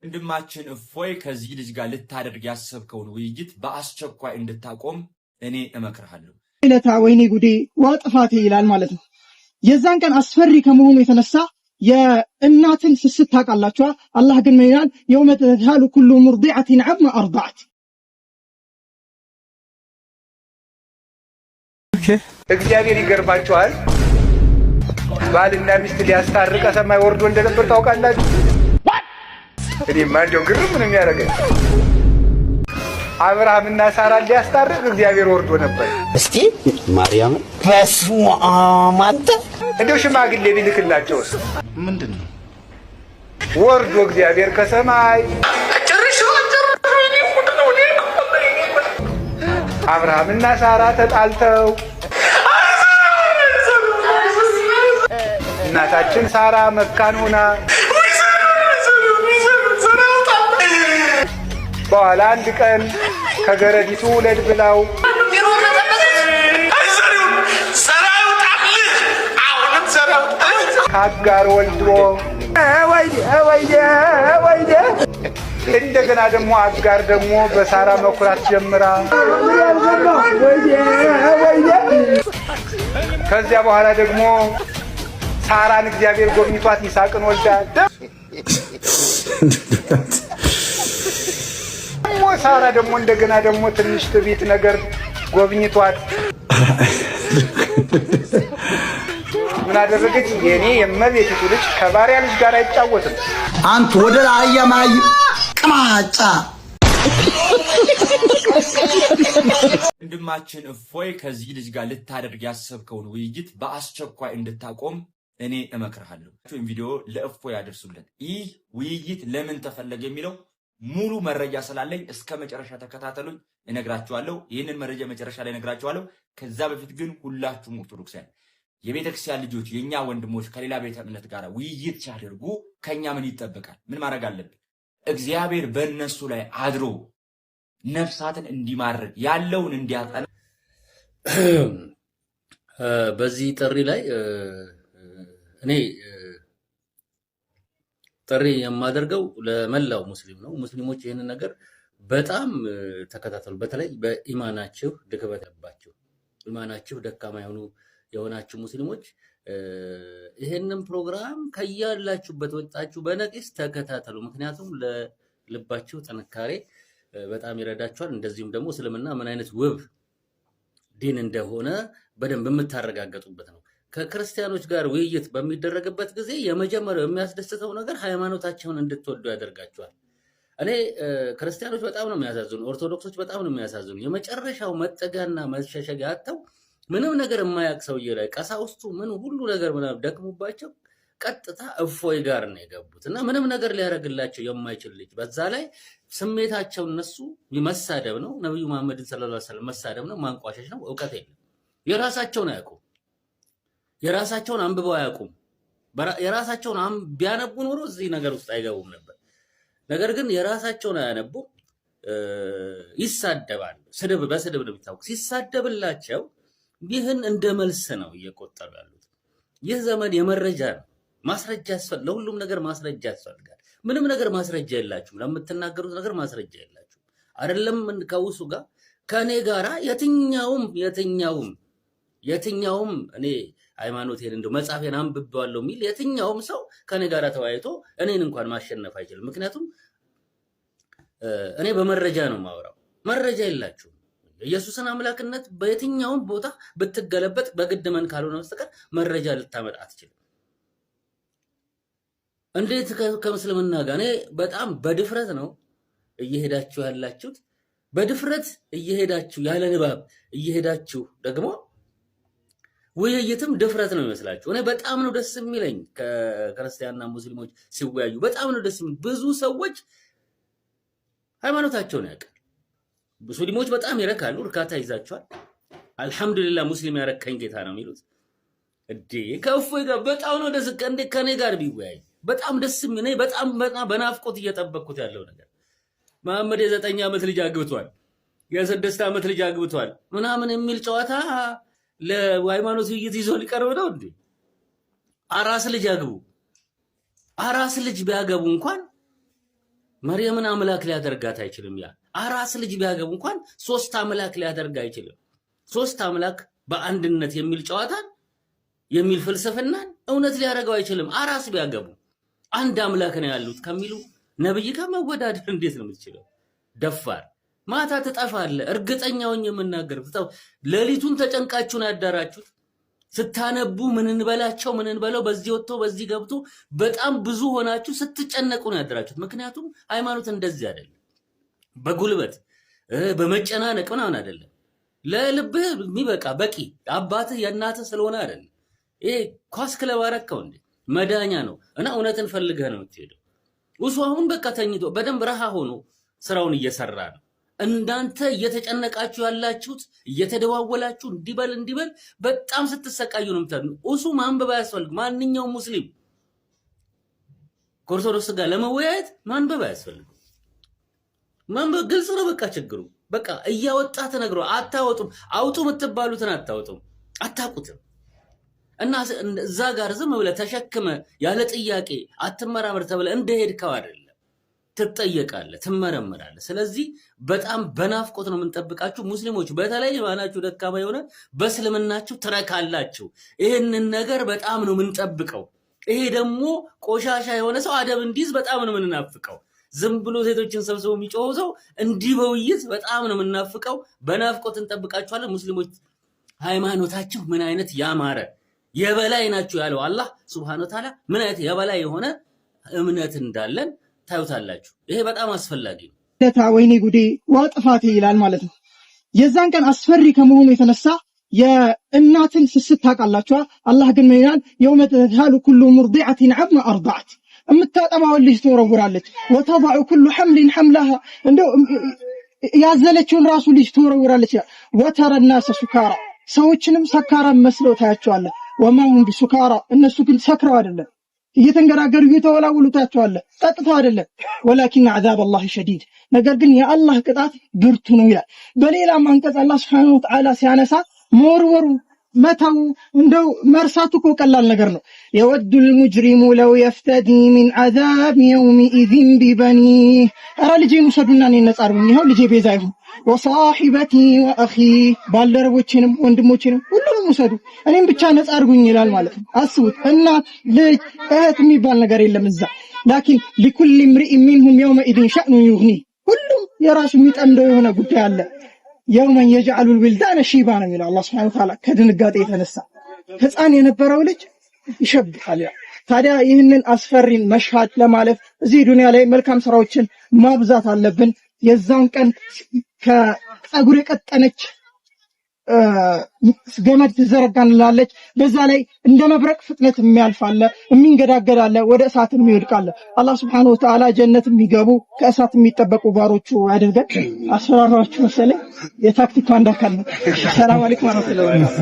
ወንድማችን እፎይ ከዚህ ልጅ ጋር ልታደርግ ያሰብከውን ውይይት በአስቸኳይ እንድታቆም እኔ እመክርሃለሁ። ለታ ወይኔ ጉዴ ዋጥፋቴ ይላል ማለት ነው። የዛን ቀን አስፈሪ ከመሆኑ የተነሳ የእናትን ስስት ታውቃላችሁ። አላህ ግን ምን ይላል? የውመ ተዝሃሉ ኩሉ ሙርዲዐትን ዐማ አርضዐት። እግዚአብሔር ይገርማችኋል። ባልና ሚስት ሊያስታርቅ ሰማይ ወርዶ እንደነበር ታውቃላችሁ። እኔማ እንደው ግርም ነው የሚያደርገኝ። አብርሃምና ሳራ ሊያስታርቅ እግዚአብሔር ወርዶ ነበር። እስቲ ማርያም በስመ አብ አንተ እንደው ሽማግሌ ቢልክላቸውስ ምንድነው? ወርዶ እግዚአብሔር ከሰማይ አብርሃምና ሳራ ተጣልተው እናታችን ሳራ መካን ሆና በኋላ አንድ ቀን ከገረዲቱ ውለድ ብላው ከአጋር ወልዶ እንደገና ደግሞ አጋር ደግሞ በሳራ መኩራት ጀምራ ከዚያ በኋላ ደግሞ ሳራን እግዚአብሔር ጎብኝቷት ይስሐቅን ወልዳ ሳራ ደግሞ እንደገና ደግሞ ትንሽ ትዕቢት ነገር ጎብኝቷት ምን አደረገች? የኔ የእመቤቲቱ ልጅ ከባሪያ ልጅ ጋር አይጫወትም። አንተ ወደ አህያ ማይ ቅማጫ። ወንድማችን እፎይ ከዚህ ልጅ ጋር ልታደርግ ያሰብከውን ውይይት በአስቸኳይ እንድታቆም እኔ እመክርሃለሁ። ይህን ቪዲዮ ለእፎይ ያደርሱለት። ይህ ውይይት ለምን ተፈለገ የሚለው ሙሉ መረጃ ስላለኝ እስከ መጨረሻ ተከታተሉኝ፣ እነግራችኋለሁ። ይህንን መረጃ መጨረሻ ላይ እነግራችኋለሁ። ከዛ በፊት ግን ሁላችሁም ኦርቶዶክሳውያን የቤተክርስቲያን ልጆች የኛ ወንድሞች ከሌላ ቤተ እምነት ጋር ውይይት ሲያደርጉ ከኛ ምን ይጠበቃል? ምን ማድረግ አለብን? እግዚአብሔር በእነሱ ላይ አድሮ ነፍሳትን እንዲማርክ ያለውን እንዲያጠና በዚህ ጥሪ ላይ እኔ ጥሪ የማደርገው ለመላው ሙስሊም ነው። ሙስሊሞች ይህንን ነገር በጣም ተከታተሉ። በተለይ በኢማናችሁ ድክመት ያለባችሁ፣ ኢማናችሁ ደካማ የሆናችሁ ሙስሊሞች ይሄንን ፕሮግራም ከያላችሁበት ወጣችሁ በነቂስ ተከታተሉ። ምክንያቱም ለልባችሁ ጥንካሬ በጣም ይረዳችኋል። እንደዚሁም ደግሞ እስልምና ምን አይነት ውብ ዲን እንደሆነ በደንብ የምታረጋገጡበት ነው። ከክርስቲያኖች ጋር ውይይት በሚደረግበት ጊዜ የመጀመሪያው የሚያስደስተው ነገር ሃይማኖታቸውን እንድትወዱ ያደርጋቸዋል። እኔ ክርስቲያኖች በጣም ነው የሚያሳዝኑ፣ ኦርቶዶክሶች በጣም ነው የሚያሳዝኑ። የመጨረሻው መጠጋና መሸሸጊያ አጥተው ምንም ነገር የማያውቅ ሰውዬ ላይ ቀሳውስቱ ምን ሁሉ ነገር ምናምን ደክሙባቸው ቀጥታ እፎይ ጋር ነው የገቡት እና ምንም ነገር ሊያደርግላቸው የማይችል ልጅ፣ በዛ ላይ ስሜታቸው እነሱ መሳደብ ነው፣ ነብዩ መሐመድን ሰለላሁ ዐለይሂ ወሰለም መሳደብ ነው፣ ማንቋሸሽ ነው። እውቀት የለም። የራሳቸውን አያውቁም። የራሳቸውን አንብበው አያውቁም። የራሳቸውን ቢያነቡ ኖሮ እዚህ ነገር ውስጥ አይገቡም ነበር። ነገር ግን የራሳቸውን አያነቡም፣ ይሳደባሉ። ስድብ በስድብ ነው የሚታወቁ። ሲሳደብላቸው ይህን እንደ መልስ ነው እየቆጠሩ ያሉት። ይህ ዘመን የመረጃ ነው። ማስረጃ ያስፈልጋል። ለሁሉም ነገር ማስረጃ ያስፈልጋል። ምንም ነገር ማስረጃ የላችሁም። ለምትናገሩት ነገር ማስረጃ የላችሁም። አይደለም ከውሱ ጋር ከኔ ጋራ የትኛውም እኔ ሃይማኖቴን እንደው መጽሐፌን አንብቤዋለሁ የሚል የትኛውም ሰው ከኔ ጋራ ተወያይቶ እኔን እንኳን ማሸነፍ አይችልም። ምክንያቱም እኔ በመረጃ ነው የማወራው። መረጃ የላችሁም። ኢየሱስን አምላክነት በየትኛውም ቦታ ብትገለበጥ በግድ መን ካልሆነ በስተቀር መረጃ ልታመጣ አትችልም። እንዴት ከሙስልምና ጋር እኔ በጣም በድፍረት ነው እየሄዳችሁ ያላችሁት። በድፍረት እየሄዳችሁ ያለ ንባብ እየሄዳችሁ ደግሞ ውይይትም ድፍረት ነው ይመስላችሁ። እኔ በጣም ነው ደስ የሚለኝ ከክርስቲያንና ሙስሊሞች ሲወያዩ በጣም ነው ደስ የሚለኝ። ብዙ ሰዎች ሃይማኖታቸውን ያውቃሉ። ሙስሊሞች በጣም ይረካሉ፣ እርካታ ይዛቸዋል። አልহামዱሊላህ ሙስሊም ያረከኝ ጌታ ነው የሚሉት። ከእፎይ ጋር በጣም ነው ደስ ከኔ ጋር ቢወያይ በጣም ደስ የሚለኝ። በጣም በናፍቆት እየጠበቅኩት ያለው ነገር መሐመድ የ9 ዓመት ልጅ አግብቷል፣ የ6 ዓመት ልጅ አግብቷል ምናምን የሚል ጨዋታ ለሃይማኖት ውይይት ይዞ ሊቀርብ ነው እንዴ? አራስ ልጅ ያግቡ። አራስ ልጅ ቢያገቡ እንኳን መርየምን አምላክ ሊያደርጋት አይችልም። ያ አራስ ልጅ ቢያገቡ እንኳን 3 አምላክ ሊያደርግ አይችልም። 3 አምላክ በአንድነት የሚል ጨዋታን የሚል ፍልስፍናን እውነት ሊያደርገው አይችልም። አራስ ቢያገቡ አንድ አምላክ ነው ያሉት ከሚሉ ነብይ ጋር መወዳደር እንዴት ነው የምትችለው? ደፋር ማታ ትጠፋለህ። እርግጠኛውን የምናገር ሌሊቱን ተጨንቃችሁ ነው ያዳራችሁት። ስታነቡ ምን እንበላቸው ምን እንበለው በዚህ ወጥቶ በዚህ ገብቶ በጣም ብዙ ሆናችሁ ስትጨነቁ ነው ያደራችሁት። ምክንያቱም ሃይማኖት እንደዚህ አይደለም፣ በጉልበት በመጨናነቅ ምናምን አይደለም። ለልብህ የሚበቃ በቂ አባትህ የእናትህ ስለሆነ አይደለም። ይሄ ኳስ ክለብ አረከው እንዴ መዳኛ ነው እና እውነትን ፈልገህ ነው የምትሄደው። እሱ አሁን በቃ ተኝቶ በደንብ ረሃ ሆኖ ስራውን እየሰራ ነው። እንዳንተ እየተጨነቃችሁ ያላችሁት እየተደዋወላችሁ እንዲበል በጣም ስትሰቃዩ ነው የምታዩ። እሱ ማንበብ አያስፈልግም። ማንኛውም ሙስሊም ከኦርቶዶክስ ጋር ለመወያየት ማንበብ አያስፈልግም። ማንበብ ግልጽ ነው በቃ ችግሩ። በቃ እያወጣ ተነግሮ አታወጡም። አውጡ የምትባሉትን አታወጡም፣ አታውቁትም። እና እዛ ጋር ዝም ብለህ ተሸክመ ያለ ጥያቄ አትመራመር ተብለ እንደሄድከው አይደለም። ትጠየቃለህ፣ ትመረመራለህ። ስለዚህ በጣም በናፍቆት ነው የምንጠብቃችሁ ሙስሊሞች። በተለይ ማናችሁ ደካማ የሆነ በእስልምናችሁ ትረካላችሁ። ይሄንን ነገር በጣም ነው የምንጠብቀው። ይሄ ደግሞ ቆሻሻ የሆነ ሰው አደብ እንዲይዝ በጣም ነው የምንናፍቀው። ዝም ብሎ ሴቶችን ሰብስቦ የሚጮህ ሰው እንዲህ በውይይት በጣም ነው የምንናፍቀው። በናፍቆት እንጠብቃችኋለን ሙስሊሞች። ሃይማኖታችሁ ምን አይነት ያማረ የበላይ ናችሁ ያለው አላህ ሱብሃነሁ ወተዓላ ምን አይነት የበላይ የሆነ እምነት እንዳለን ታዩታላችሁ። ይሄ በጣም አስፈላጊ ነው። ደታ ወይኔ ጉዴ ዋጥፋቴ ይላል ማለት ነው። የዛን ቀን አስፈሪ ከመሆኑ የተነሳ የእናትን ስስት ታውቃላችሁ። አላህ ግን ምን ይላል? የውመ ተዝሃሉ ኩሉ ሙርዲዐቲን ዐማ አርዳዐት። የምታጠባውን ልጅ ትወረውራለች። ወተضع ኩሉ ሐምሊን ሐምለሃ፣ እንደው ያዘለችውን ራሱ ልጅ ትወረውራለች። ወተረ الناس ሱካራ፣ ሰዎችንም ሰካራም መስለው ታያቸዋለህ። ወማ ሁም ቢሱካራ፣ እነሱ ግን ሰክረው አይደለም፣ እየተንገራገሩ እየተወላወሉ ታያቸዋለህ፣ ጠጥተው አይደለም። ወላኪን ዐዛብ አላህ ሸዲድ፣ ነገር ግን የአላህ ቅጣት ብርቱ ነው ይላል። በሌላም አንቀጽ አላህ ሱብሓነሁ ወተዓላ ሲያነሳ መወርወሩ መተው እንደው መርሳቱ እኮ ቀላል ነገር ነው። የወዱል ሙጅሪሙ ለው የፍተዲ ሚን ዐዛብ የውሚኢዝን ቢበኒህ። ኧረ ልጄን ውሰዱና እኔን ነጻ አድርጉኝ፣ ይኸው ልጄ ቤዛ ይሁን። ወሳሒበቲ ወአኺ፣ ባልደረቦቼንም ወንድሞቼንም ሁሉንም ውሰዱ፣ እኔም ብቻ ነጻ አድርጉኝ ይላል ማለት ነው። አስቡት፣ እናት ልጅ እህት የሚባል ነገር የለም እዛ። ላኪን ሊኩል ምሪኢ ሚንሁም የውመኢዝን ሸእኑን ዩግኒህ፣ ሁሉም የራሱ የሚጠምደው የሆነ ጉዳይ አለ። የውመን የጅዐሉል ዊልዳነ ሺባ ነው የሚለው አላህ ሱብሓነሁ ወተዓላ። ከድንጋጤ የተነሳ ህፃን የነበረው ልጅ ይሸብታል። ታዲያ ይህንን አስፈሪን መሽሃድ ለማለፍ እዚህ ዱንያ ላይ መልካም ስራዎችን ማብዛት አለብን። የዛን ቀን ከፀጉር የቀጠነች ገመድ ትዘረጋንላለች። በዛ ላይ እንደ መብረቅ ፍጥነት የሚያልፍ አለ፣ የሚንገዳገድ አለ፣ ወደ እሳት የሚወድቅ አለ። አላህ ሱብሓነሁ ወተዓላ ጀነት የሚገቡ ከእሳት የሚጠበቁ ባሮቹ ያድርገን። አስፈራራችሁ መሰለኝ። የታክቲክ አንድ አካል ነው። ሰላም አለይኩም ወራህመቱላሂ ወበረካቱህ።